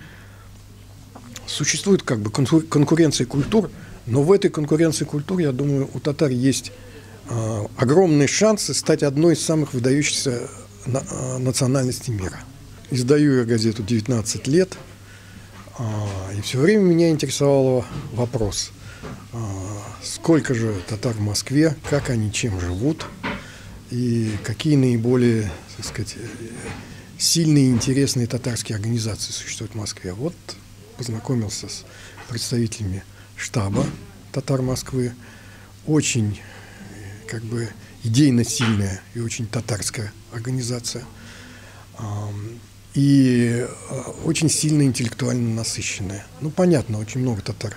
Существует как бы конкуренция культур, но в этой конкуренции культур, я думаю, у татар есть огромные шансы стать одной из самых выдающихся национальностей мира. Издаю я газету 19 лет, и все время меня интересовал вопрос, сколько же татар в Москве, как они чем живут, и какие наиболее, так сказать, сильные и интересные татарские организации существуют в Москве. Вот познакомился с представителями штаба татар Москвы, очень как бы идейно сильная и очень татарская организация, и очень сильно интеллектуально насыщенная. Ну, понятно, очень много татар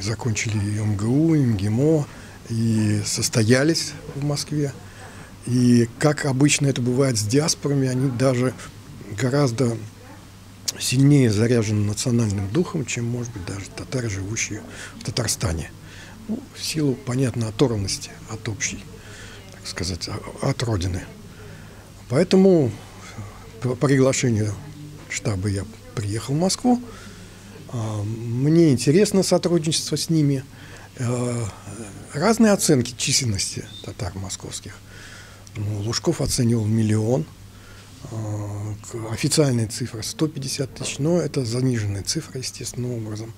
закончили и МГУ, и МГИМО, и состоялись в Москве. И, как обычно это бывает с диаспорами, они даже
гораздо сильнее заряжены национальным духом, чем, может быть, даже татары, живущие в Татарстане. Ну, в силу, понятно, оторванности от общей, так сказать, от родины. Поэтому по приглашению штаба я приехал в Москву. Мне интересно сотрудничество с ними. Разные оценки численности татар московских. Лужков оценивал 1 миллион. Официальная цифра 150 тысяч, но это заниженная цифра, естественным образом.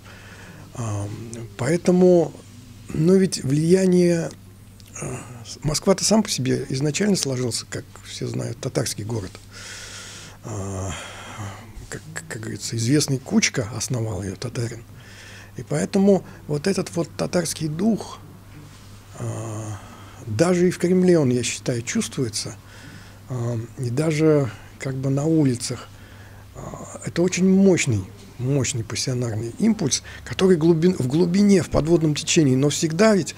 Поэтому, но ведь влияние... Москва-то сам по себе изначально сложился, как все знают, татарский город. Как говорится, известный Кучка основал ее, татарин. И поэтому вот этот вот татарский дух, даже и в Кремле он, я считаю, чувствуется. И даже как бы на улицах. Это очень мощный пассионарный импульс, который в глубине, в подводном течении, но всегда ведь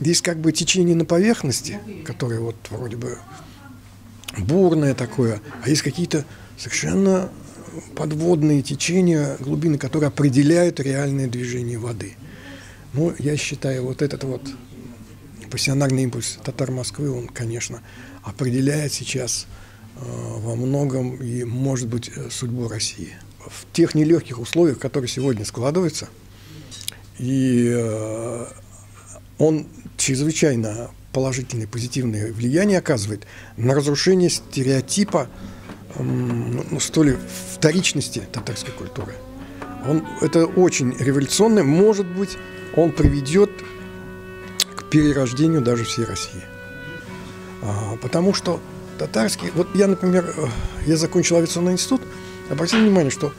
есть как бы течение на поверхности, которое вот вроде бы бурное такое, а есть какие-то совершенно подводные течения глубины, которые определяют реальное движение воды. Ну, я считаю, вот этот вот пассионарный импульс татар Москвы, он, конечно, определяет сейчас во многом и, может быть, судьбу России. В тех нелегких условиях, которые сегодня складываются, и он чрезвычайно положительное, позитивное влияние оказывает на разрушение стереотипа, столь вторичности татарской культуры. Это очень революционно, может быть, он приведет к перерождению даже всей России. Потому что татарский... Вот я, например, я закончил авиационный институт, обратил внимание, что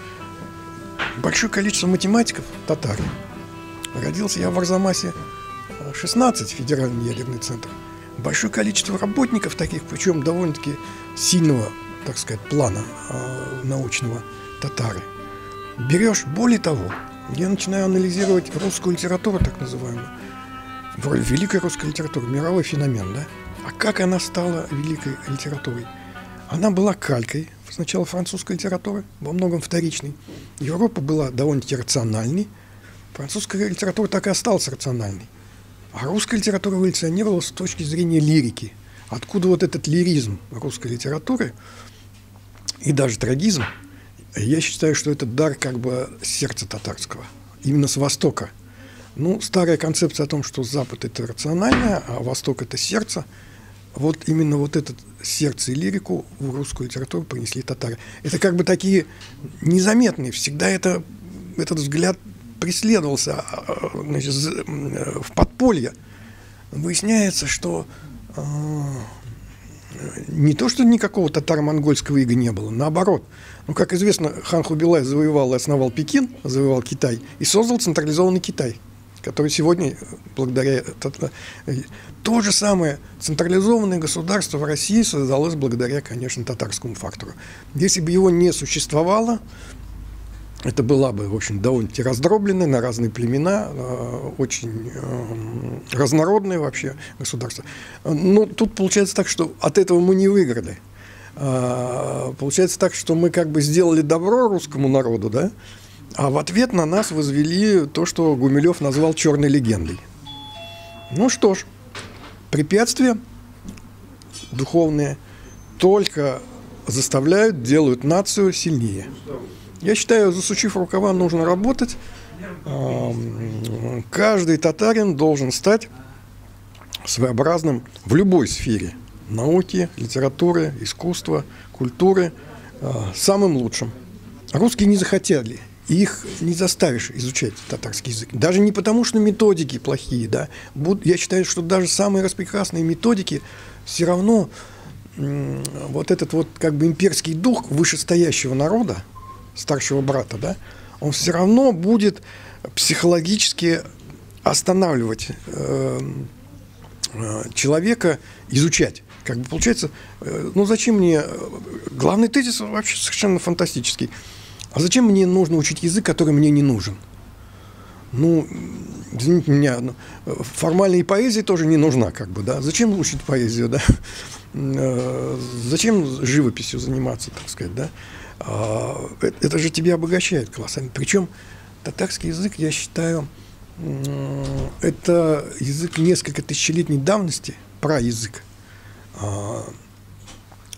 большое количество математиков татары. Родился я в Арзамасе 16, федеральный ядерный центр. Большое количество работников таких, причем довольно-таки сильного, так сказать, плана научного, татары. Берешь, более того, я начинаю анализировать русскую литературу, так называемую, великая русская литература, мировой феномен, да? А как она стала великой литературой? Она была калькой сначала французской литературы, во многом вторичной. Европа была довольно-таки рациональной, французская литература так и осталась рациональной. А русская литература эволюционировала с точки зрения лирики. Откуда вот этот лиризм русской литературы и даже трагизм? Я считаю, что это дар как бы сердца татарского, именно с Востока. Ну, старая концепция о том, что Запад – это рациональное, а Восток – это сердце. Вот именно вот это сердце и лирику в русскую литературу принесли татары. Это как бы такие незаметные. Всегда этот взгляд преследовался, значит, в подполье. Выясняется, что не то, что никакого татаро-монгольского ига не было, наоборот. Ну, как известно, хан Хубилай завоевал и основал Пекин, завоевал Китай и создал централизованный Китай, который сегодня, благодаря... То же самое централизованное государство в России создалось благодаря, конечно, татарскому фактору. Если бы его не существовало, это была бы, в общем, довольно-таки раздробленное на разные племена, очень разнородное вообще государство. Но тут получается так, что от этого мы не выиграли. Получается так, что мы как бы сделали добро русскому народу, да? А в ответ на нас возвели то, что Гумилев назвал черной легендой. Ну что ж, препятствия духовные только заставляют, делают нацию сильнее. Я считаю, засучив рукава, нужно работать. Каждый татарин должен стать своеобразным в любой сфере науки, литературы, искусства, культуры самым лучшим. Русские не захотели. Их не заставишь изучать татарский язык. Даже не потому, что методики плохие. Да? Я считаю, что даже самые распрекрасные методики все равно вот этот вот как бы имперский дух вышестоящего народа, старшего брата, да, он все равно будет психологически останавливать человека изучать. Как бы получается, ну зачем мне... Главный тезис вообще совершенно фантастический. А зачем мне нужно учить язык, который мне не нужен? Ну, извините меня, формальная поэзия тоже не нужна, как бы, да? Зачем учить поэзию, да? Зачем живописью заниматься, так сказать, да? Это же тебя обогащает колоссально. Причем татарский язык, я считаю, это язык несколько тысячелетней давности, праязык.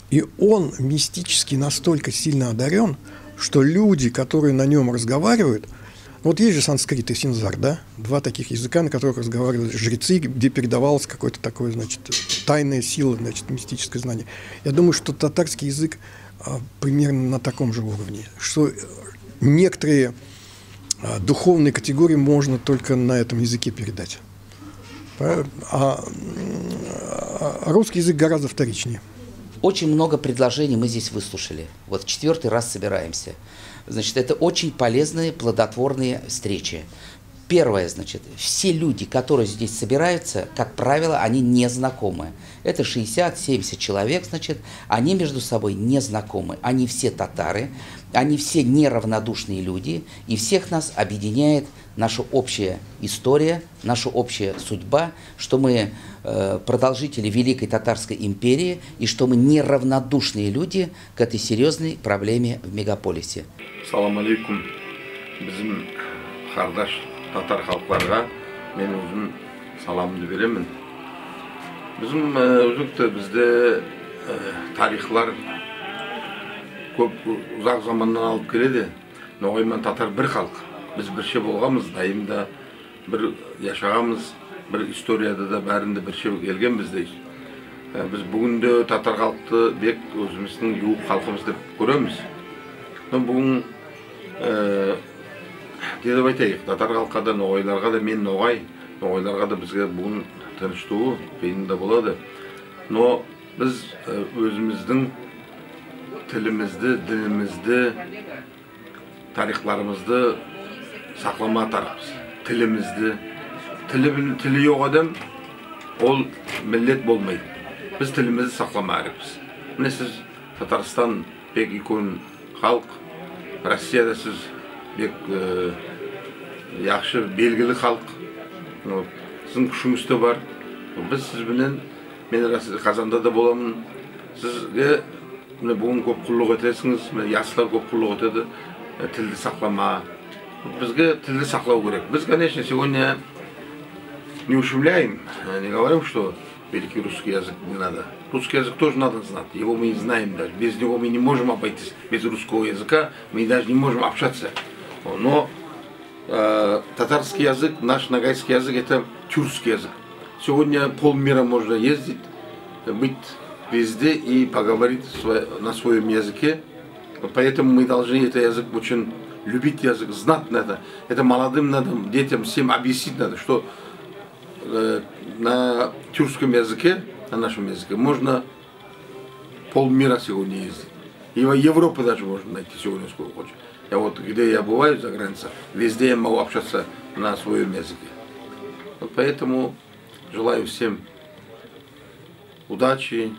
И он мистически настолько сильно одарен, что люди, которые на нем разговаривают, вот есть же санскрит и синзар, да, два таких языка, на которых разговаривали жрецы, где передавалось какое-то такое, значит, тайная сила, значит, мистическое знание. Я думаю, что татарский язык примерно на таком же уровне, что некоторые духовные категории можно только на этом языке передать. А русский язык гораздо вторичнее.
Очень много предложений мы здесь выслушали. Вот в 4-й раз собираемся. Значит, это очень полезные, плодотворные встречи. Первое, значит, все люди, которые здесь собираются, как правило, они не знакомы. Это 60-70 человек, значит, они между собой не знакомы. Они все татары, они все неравнодушные люди, и всех нас объединяет наша общая история, наша общая судьба, что мы продолжители Великой Татарской империи, и что мы неравнодушные люди к этой серьезной проблеме в мегаполисе.
Салам алейкум. Bizim kardeş Tatar halklarga men özüm salamımды беремін. Bizim özükte bizde tarihlar көп uzak zamandan alıp keledi. Noğayman Tatar bir halk. Biz birşe bolğamız, dayımda bir yaşağamız, bir istoriyada da bärinde birşe kelgenmiz deyik. Biz bugün de Tatar halkты bek özümüzün yuğup halkımız dep göremiz. Bugün деп айтайық, татар халққа да, ноғайларға да, мен ноғай, ноғайларға да бізге бүгін тыныштығы бейінді болады. Но біз өзіміздің тілімізді, дінімізді, тарихларымызды сақлама тарапыз. Тілімізді, тілі жоқ адам, ол миллет болмайды. Біз тілімізді сақлама арапыз. Міне сіз Татарстан бек икон халық, Россияда сіз бек яқшы белгілі халық. Сіздің күшіңіз де бар. Біз сізбенен, мен Қазанда да боламын. Сізге бүгін көп құллық етесіңіз, ясылар көп құллық етеді, тілді сақлама. Бізге тілді сақлау керек. Біз, конечно, сегодня не ущемляем, не говорим, что великий русский язык не надо. Русский язык тоже надо знать, его мы не знаем даже. Без него мы не можем обойтись, без русского языка мы даже не можем общаться. Но татарский язык, наш нагайский язык, это тюркский язык. Сегодня полмира можно ездить, быть везде и поговорить на своем языке. Поэтому мы должны этот язык очень любить, язык знать надо. Это молодым надо, детям всем объяснить надо, что на тюркском языке, на нашем языке, можно полмира сегодня ездить. И в Европе даже можно найти сегодня сколько хочешь. Я вот, где я бываю за границей, везде я могу общаться на своем языке. Вот поэтому желаю всем удачи,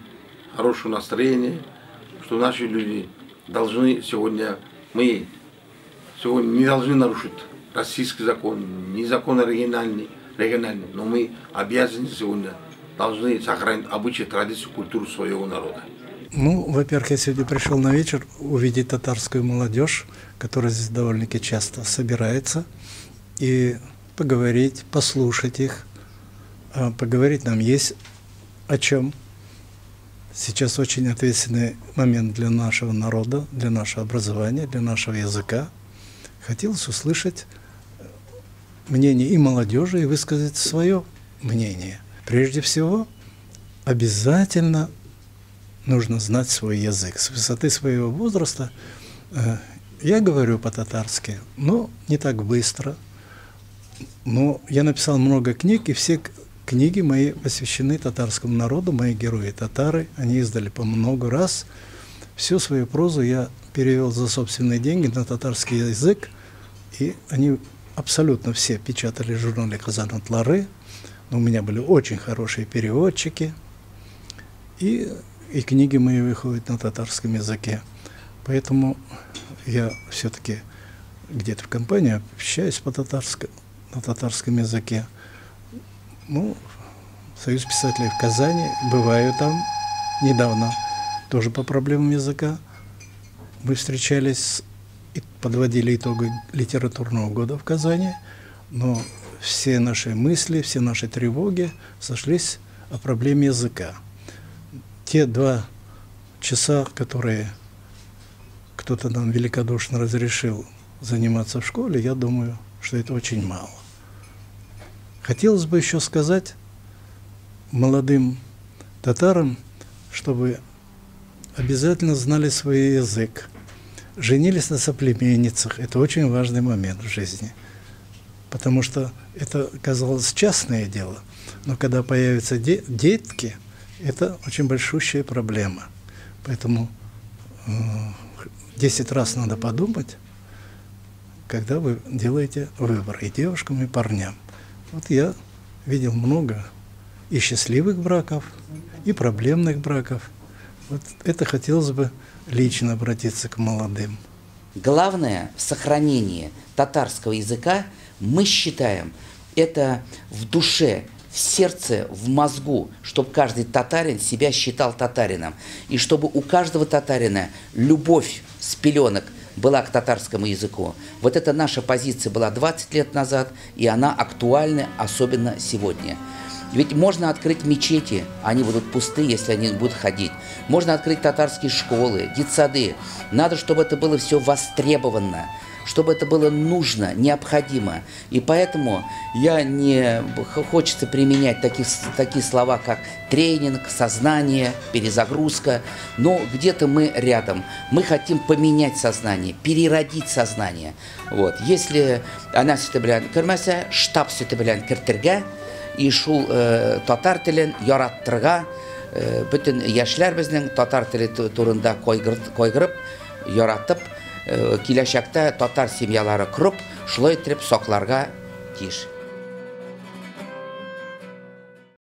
хорошего настроения, что наши люди должны сегодня, мы сегодня не должны нарушить российский закон, не закон региональный, но мы обязаны сегодня, должны сохранить обычаи, традицию, культуру своего народа.
Ну, во-первых, я сегодня пришел на вечер увидеть татарскую молодежь, которая здесь довольно-таки часто собирается, и поговорить, послушать их. Поговорить нам есть о чем. Сейчас очень ответственный момент для нашего народа, для нашего образования, для нашего языка. Хотелось услышать мнение и молодежи, и высказать свое мнение. Прежде всего, обязательно нужно знать свой язык. С высоты своего возраста я говорю по-татарски, но не так быстро. Но я написал много книг, и все книги мои посвящены татарскому народу, мои герои татары, они издали по много раз. Всю свою прозу я перевел за собственные деньги на татарский язык, и они абсолютно все печатали в журнале «Казан Атлары». Но у меня были очень хорошие переводчики, и книги мои выходят на татарском языке. Поэтому я все-таки где-то в компании общаюсь на татарском языке. Ну, Союз писателей в Казани, бываю там недавно, тоже по проблемам языка. мы встречались и подводили итоги литературного года в Казани, но все наши мысли, все наши тревоги сошлись о проблеме языка. Те 2 часа, которые кто-то нам великодушно разрешил заниматься в школе, я думаю, что это очень мало. Хотелось бы еще сказать молодым татарам, чтобы обязательно знали свой язык, женились на соплеменницах. Это очень важный момент в жизни, потому что это казалось частное дело, но когда появятся детки, это очень большущая проблема. Поэтому 10 раз надо подумать, когда вы делаете выбор и девушкам, и парням. Вот я видел много и счастливых браков, и проблемных браков. Вот это хотелось бы лично обратиться к молодым.
Главное в сохранении татарского языка, мы считаем, это в душе, в сердце, в мозгу, чтобы каждый татарин себя считал татарином. И чтобы у каждого татарина любовь с пеленок была к татарскому языку. Вот это наша позиция была 20 лет назад, и она актуальна особенно сегодня. Ведь можно открыть мечети, они будут пусты, если они будут ходить. Можно открыть татарские школы, детсады. Надо, чтобы это было все востребовано, чтобы это было нужно, необходимо. И поэтому хочется применять такие слова, как тренинг, сознание, перезагрузка. Но где-то мы рядом. Мы хотим поменять сознание, переродить сознание. Вот. Если она сөйтеблян көрмәсә, штаб сөйтеблян кертергә, и шул татар телен яраттырга, бүтін яшьләр безнең татар теле турында койгырып, яратып, киләчәктә татар семьялары құрып, шулай итеп сакларга тиеш.